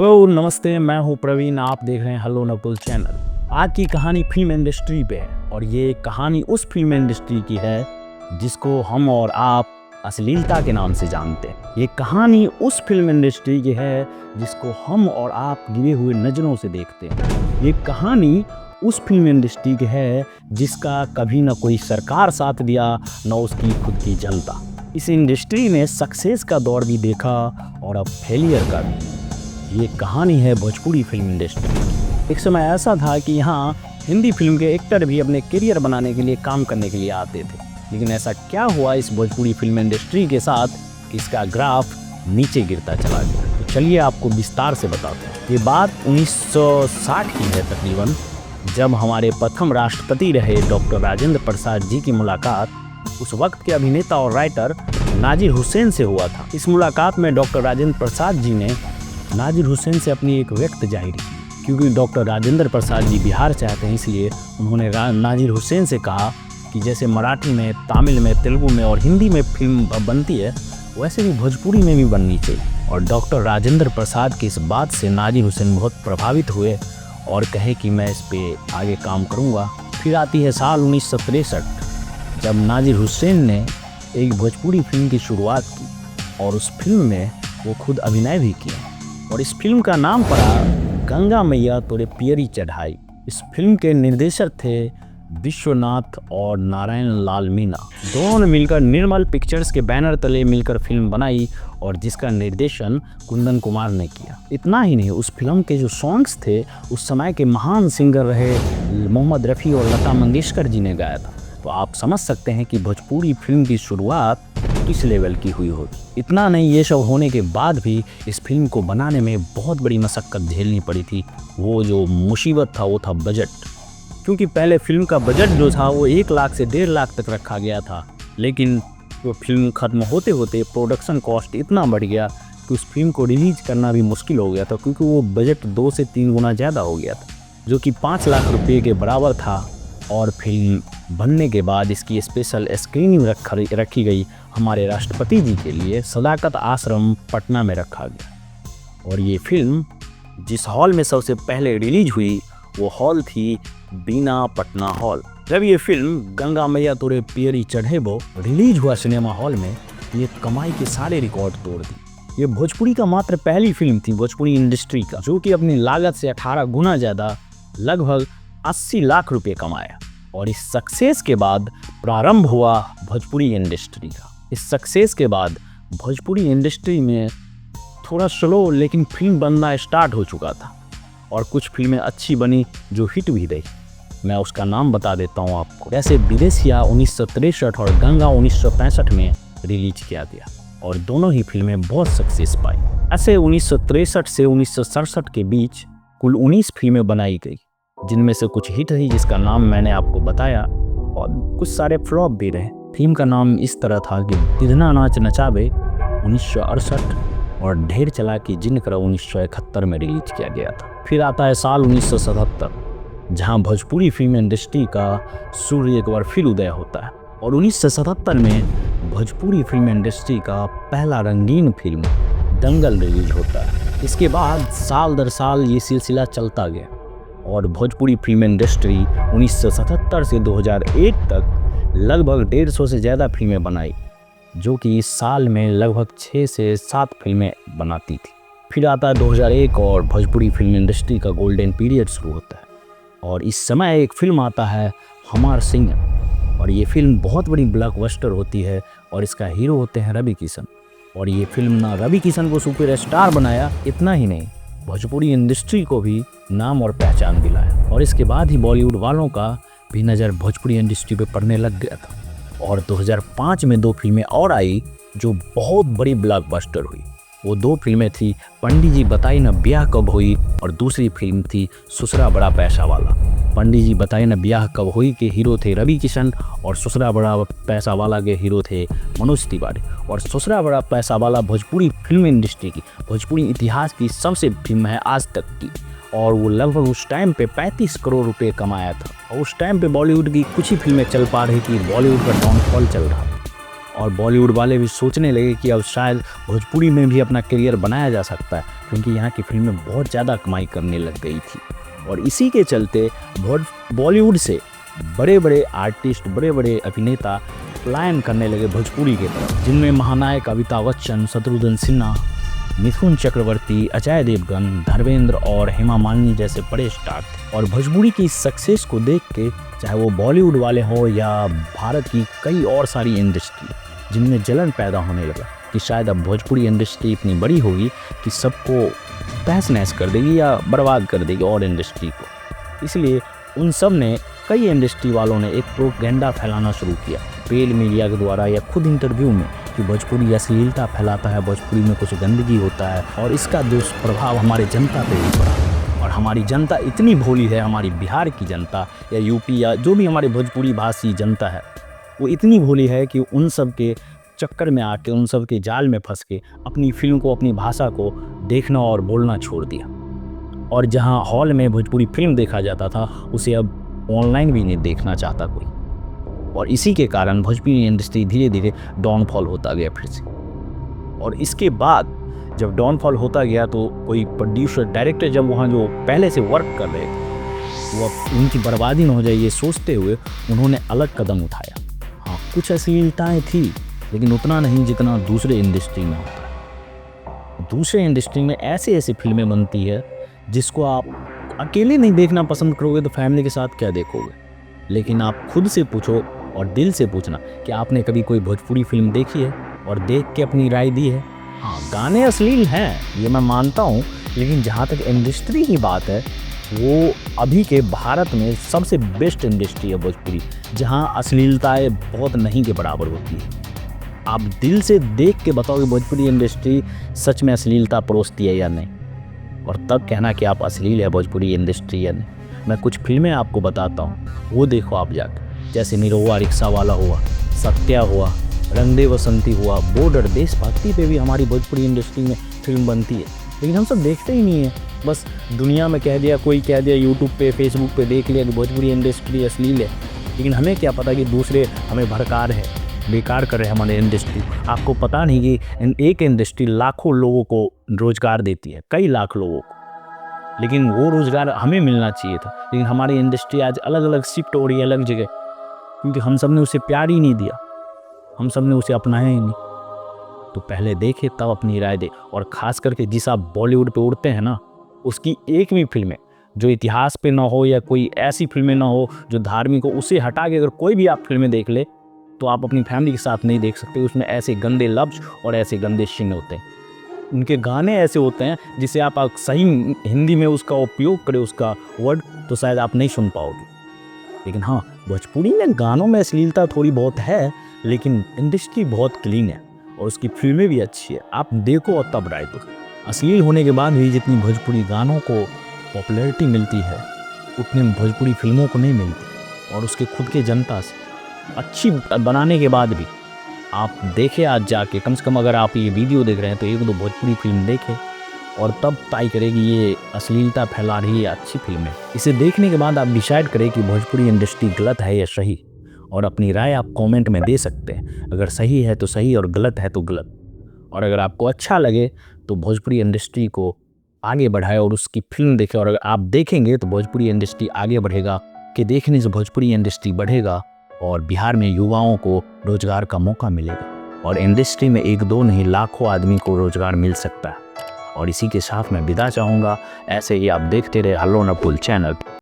Hello नमस्ते, मैं हूं प्रवीण। आप देख रहे हैं हेलो नकुल चैनल। आज की कहानी फिल्म इंडस्ट्री पे है और ये कहानी उस फिल्म इंडस्ट्री की है जिसको हम और आप अश्लीलता के नाम से जानते हैं। ये कहानी उस फिल्म इंडस्ट्री की है जिसको हम और आप गिरे हुए नज़रों से देखते हैं। ये कहानी उस फिल्म इंडस्ट्री की है जिसका कभी ना कोई सरकार साथ दिया, न उसकी खुद की जनता। इस इंडस्ट्री ने सक्सेस का दौर भी देखा और अब फेलियर का भी। ये कहानी है भोजपुरी फिल्म इंडस्ट्री। एक समय ऐसा था कि यहाँ हिंदी फिल्म के एक्टर भी अपने करियर बनाने के लिए काम करने के लिए आते थे, लेकिन ऐसा क्या हुआ इस भोजपुरी फिल्म इंडस्ट्री के साथ कि इसका ग्राफ नीचे गिरता चला गया। तो चलिए आपको विस्तार से बताते हैं। ये बात 1960 की है तकरीबन, जब हमारे प्रथम राष्ट्रपति रहे डॉक्टर राजेंद्र प्रसाद जी की मुलाकात उस वक्त के अभिनेता और राइटर नाजिर हुसैन से हुआ था। इस मुलाकात में डॉक्टर राजेंद्र प्रसाद जी ने नाजिर हुसैन से अपनी एक व्यक्त जाहिर की। क्योंकि डॉक्टर राजेंद्र प्रसाद जी बिहार से आते हैं, इसलिए उन्होंने नाजिर हुसैन से कहा कि जैसे मराठी में, तमिल में, तेलुगु में और हिंदी में फिल्म बनती है, वैसे ही भोजपुरी में भी बननी चाहिए। और डॉक्टर राजेंद्र प्रसाद की इस बात से नाजिर हुसैन बहुत प्रभावित हुए और कहे कि मैं इस पर आगे काम करूँगा। फिर आती है साल 1963, जब नाजिर हुसैन ने एक भोजपुरी फिल्म की शुरुआत की और उस फिल्म में वो खुद अभिनय भी किया और इस फिल्म का नाम पड़ा गंगा मैया तोरे पियरी चढ़ाई। इस फिल्म के निर्देशक थे विश्वनाथ और नारायण लाल मीना। दोनों ने मिलकर निर्मल पिक्चर्स के बैनर तले मिलकर फिल्म बनाई और जिसका निर्देशन कुंदन कुमार ने किया। इतना ही नहीं, उस फिल्म के जो सॉन्ग्स थे उस समय के महान सिंगर रहे मोहम्मद रफ़ी और लता मंगेशकर जी ने गाया था। तो आप समझ सकते हैं कि भोजपुरी फिल्म की शुरुआत किस लेवल की हुई होगी। इतना नहीं, ये सब होने के बाद भी इस फिल्म को बनाने में बहुत बड़ी मशक्क़त झेलनी पड़ी थी। वो जो मुसीबत था वो था बजट। क्योंकि पहले फिल्म का बजट जो था वो 1 लाख से 1.5 लाख तक रखा गया था, लेकिन वो फिल्म ख़त्म होते होते प्रोडक्शन कॉस्ट इतना बढ़ गया कि उस फिल्म को रिलीज करना भी मुश्किल हो गया था, क्योंकि वो बजट 2 से 3 गुना ज़्यादा हो गया था, जो कि 5 लाख रुपये के बराबर था। और फिल्म बनने के बाद इसकी स्पेशल स्क्रीनिंग रखी गई हमारे राष्ट्रपति जी के लिए सदाकत आश्रम पटना में रखा गया। और ये फिल्म जिस हॉल में सबसे पहले रिलीज हुई वो हॉल थी बीना पटना हॉल। जब ये फिल्म गंगा मैया तोरे पियरी चढ़ेबो रिलीज हुआ सिनेमा हॉल में, ये कमाई के सारे रिकॉर्ड तोड़ दी। ये भोजपुरी का मात्र पहली फिल्म थी भोजपुरी इंडस्ट्री का जो कि अपनी लागत से 18 गुना ज़्यादा लगभग 80 लाख रुपए कमाया। और इस सक्सेस के बाद प्रारंभ हुआ भोजपुरी इंडस्ट्री का। इस सक्सेस के बाद भोजपुरी इंडस्ट्री में थोड़ा स्लो लेकिन फिल्म बनना स्टार्ट हो चुका था और कुछ फिल्में अच्छी बनी जो हिट भी रही। मैं उसका नाम बता देता हूँ आपको। जैसे विदेशिया 1963 और गंगा 1965 में रिलीज किया गया और दोनों ही फिल्में बहुत सक्सेस पाई। ऐसे 1963 से 1967 के बीच कुल 19 फिल्में बनाई गई, जिनमें से कुछ हिट रही जिसका नाम मैंने आपको बताया और कुछ सारे फ्लॉप भी रहे। फिल्म का नाम इस तरह था कि तिधना नाच नचावे 1968 और ढेर चला कि जिन करा 1971 में रिलीज किया गया था। फिर आता है साल 1977, जहां भोजपुरी फिल्म इंडस्ट्री का सूर्य एक बार फिर उदय होता है और 1977 में भोजपुरी फिल्म इंडस्ट्री का पहला रंगीन फिल्म दंगल रिलीज होता है। इसके बाद साल दर साल ये सिलसिला चलता गया और भोजपुरी फिल्म इंडस्ट्री 1977 से 2001 तक लगभग 150 से ज़्यादा फिल्में बनाई, जो कि इस साल में लगभग 6 से 7 फिल्में बनाती थी। फिर आता है 2001 और भोजपुरी फिल्म इंडस्ट्री का गोल्डन पीरियड शुरू होता है और इस समय एक फिल्म आता है हमार सिंह और ये फिल्म बहुत बड़ी ब्लॉकबस्टर होती है और इसका हीरो होते हैं रवि किशन। और ये फिल्म ना रवि किशन को सुपर स्टार बनाया, इतना ही नहीं भोजपुरी इंडस्ट्री को भी नाम और पहचान दिलाया। और इसके बाद ही बॉलीवुड वालों का भी नज़र भोजपुरी इंडस्ट्री पे पड़ने लग गया था और 2005 में 2 फिल्में और आई जो बहुत बड़ी ब्लॉकबस्टर हुई। वो 2 फिल्में थी पंडित जी बताई न ब्याह कब हुई और दूसरी फिल्म थी ससुरा बड़ा पैसा वाला। पंडित जी बताई न ब्याह कब हुई के हीरो थे रवि किशन और ससुरा बड़ा पैसा वाला के हीरो थे मनोज तिवारी। और ससुरा बड़ा पैसा वाला भोजपुरी फिल्म इंडस्ट्री की, भोजपुरी इतिहास की सबसे फिल्म है आज तक की और वो लगभग उस टाइम पे 35 करोड़ रुपए कमाया था। और उस टाइम पे बॉलीवुड की कुछ ही फिल्में चल पा रही थी, बॉलीवुड का डाउनफॉल चल रहा था और बॉलीवुड वाले भी सोचने लगे कि अब शायद भोजपुरी में भी अपना करियर बनाया जा सकता है, क्योंकि यहाँ की फिल्में बहुत ज़्यादा कमाई करने लग गई थी। और इसी के चलते बॉलीवुड से बड़े बड़े आर्टिस्ट, बड़े बड़े अभिनेता पलायन करने लगे भोजपुरी के तरफ, जिनमें महानायक अमिताभ बच्चन, शत्रुघ्न सिन्हा, मिथुन चक्रवर्ती, अजय देवगन, धर्मेंद्र और हेमा मालिनी जैसे बड़े स्टार थे। और भोजपुरी की सक्सेस को देख के, चाहे वो बॉलीवुड वाले हो या भारत की कई और सारी इंडस्ट्री, जिनमें जलन पैदा होने लगा कि शायद अब भोजपुरी इंडस्ट्री इतनी बड़ी होगी कि सबको तहस नहस कर देगी या बर्बाद कर देगी और इंडस्ट्री को। इसलिए उन सब ने, कई इंडस्ट्री वालों ने एक प्रोपेगेंडा फैलाना शुरू किया पेड मीडिया के द्वारा या खुद इंटरव्यू में कि भोजपुरी अश्लीलता फैलाता है, भोजपुरी में कुछ गंदगी होता है और इसका दुष्प्रभाव हमारे जनता पे भी पड़ा। और हमारी जनता इतनी भोली है, हमारी बिहार की जनता या यूपी या जो भी हमारे भोजपुरी भाषी जनता है, वो इतनी भोली है कि उन सब के चक्कर में आके, उन सब के जाल में फंस के अपनी फिल्म को, अपनी भाषा को देखना और बोलना छोड़ दिया। और जहां हॉल में भोजपुरी फिल्म देखा जाता था, उसे अब ऑनलाइन भी नहीं देखना चाहता कोई। और इसी के कारण भोजपुरी इंडस्ट्री धीरे धीरे डाउनफॉल होता गया फिर से। और इसके बाद जब डाउनफॉल होता गया तो कोई प्रोड्यूसर, डायरेक्टर जब वहाँ जो पहले से वर्क कर रहे थे, वो उनकी बर्बादी न हो जाए ये सोचते हुए उन्होंने अलग कदम उठाया। हाँ, कुछ अश्लीलताएँ थी, लेकिन उतना नहीं जितना दूसरे इंडस्ट्री में होता है। दूसरे इंडस्ट्री में ऐसी ऐसी फिल्में बनती है जिसको आप अकेले नहीं देखना पसंद करोगे तो फैमिली के साथ क्या देखोगे। लेकिन आप खुद से पूछो और दिल से पूछना कि आपने कभी कोई भोजपुरी फिल्म देखी है और देख के अपनी राय दी है। हाँ, गाने अश्लील हैं, ये मैं मानता हूँ, लेकिन जहाँ तक इंडस्ट्री की बात है, वो अभी के भारत में सबसे बेस्ट इंडस्ट्री है भोजपुरी, जहाँ अश्लीलताएँ बहुत नहीं के बराबर होती है। आप दिल से देख के बताओ कि भोजपुरी इंडस्ट्री सच में अश्लीलता परोसती है या नहीं, और तब कहना कि आप अश्लील है भोजपुरी इंडस्ट्री या नहीं। मैं कुछ फिल्में आपको बताता हूँ, वो देखो आप जाकर, जैसे निरहुआ रिक्शा वाला हुआ, सत्या हुआ, रंग दे बसंती हुआ, बॉर्डर, देशभक्ति पे भी हमारी भोजपुरी इंडस्ट्री में फिल्म बनती है, लेकिन हम सब देखते ही नहीं है। बस दुनिया में कह दिया, कोई कह दिया यूट्यूब पे, फेसबुक पे देख लिया कि भोजपुरी इंडस्ट्री अश्लील है, लेकिन हमें क्या पता कि दूसरे हमें भड़का रहे हैं, बेकार कर रहे हैं हमारे इंडस्ट्री। आपको पता नहीं कि एक इंडस्ट्री लाखों लोगों को रोज़गार देती है, कई लाख लोगों को, लेकिन वो रोज़गार हमें मिलना चाहिए था। लेकिन हमारी इंडस्ट्री आज अलग अलग शिफ्ट हो रही है, अलग जगह, क्योंकि हम सब ने उसे प्यार ही नहीं दिया, हम सब ने उसे अपनाया ही नहीं। तो पहले देखे तब अपनी राय दे। और ख़ास करके जिस आप बॉलीवुड पे उड़ते हैं ना, उसकी एक भी फिल्में जो इतिहास पे ना हो या कोई ऐसी फिल्में ना हो जो धार्मिक हो, उसे हटा के अगर कोई भी आप फिल्में देख ले तो आप अपनी फैमिली के साथ नहीं देख सकते। उसमें ऐसे गंदे लफ्ज़ और ऐसे गंदे सीन होते हैं, उनके गाने ऐसे होते हैं जिसे आप सही हिंदी में उसका उपयोग करें, उसका वर्ड, तो शायद आप नहीं सुन पाओगे। लेकिन हाँ, भोजपुरी में गानों में अश्लीलता थोड़ी बहुत है, लेकिन इंडस्ट्री बहुत क्लीन है और उसकी फिल्में भी अच्छी है। आप देखो और तब राय दो। अश्लील होने के बाद भी जितनी भोजपुरी गानों को पॉपुलैरिटी मिलती है, उतनी भोजपुरी फिल्मों को नहीं मिलती। और उसके खुद के जनता से अच्छी बनाने के बाद भी आप देखें आज जाके, कम से कम अगर आप ये वीडियो देख रहे हैं तो एक दो भोजपुरी फिल्म देखें और तब तय करें कि ये अश्लीलता फैला रही है अच्छी फिल्म है। इसे देखने के बाद आप डिसाइड करें कि भोजपुरी इंडस्ट्री गलत है या सही, और अपनी राय आप कमेंट में दे सकते हैं। अगर सही है तो सही और गलत है तो गलत। और अगर आपको अच्छा लगे तो भोजपुरी इंडस्ट्री को आगे बढ़ाए और उसकी फिल्म देखें। और अगर आप देखेंगे तो भोजपुरी इंडस्ट्री आगे बढ़ेगा, कि देखने से भोजपुरी इंडस्ट्री बढ़ेगा और बिहार में युवाओं को रोज़गार का मौका मिलेगा। और इंडस्ट्री में एक दो नहीं, लाखों आदमी को रोज़गार मिल सकता है। और इसी के साथ मैं विदा चाहूँगा। ऐसे ही आप देखते रहे हेलो नकुल चैनल।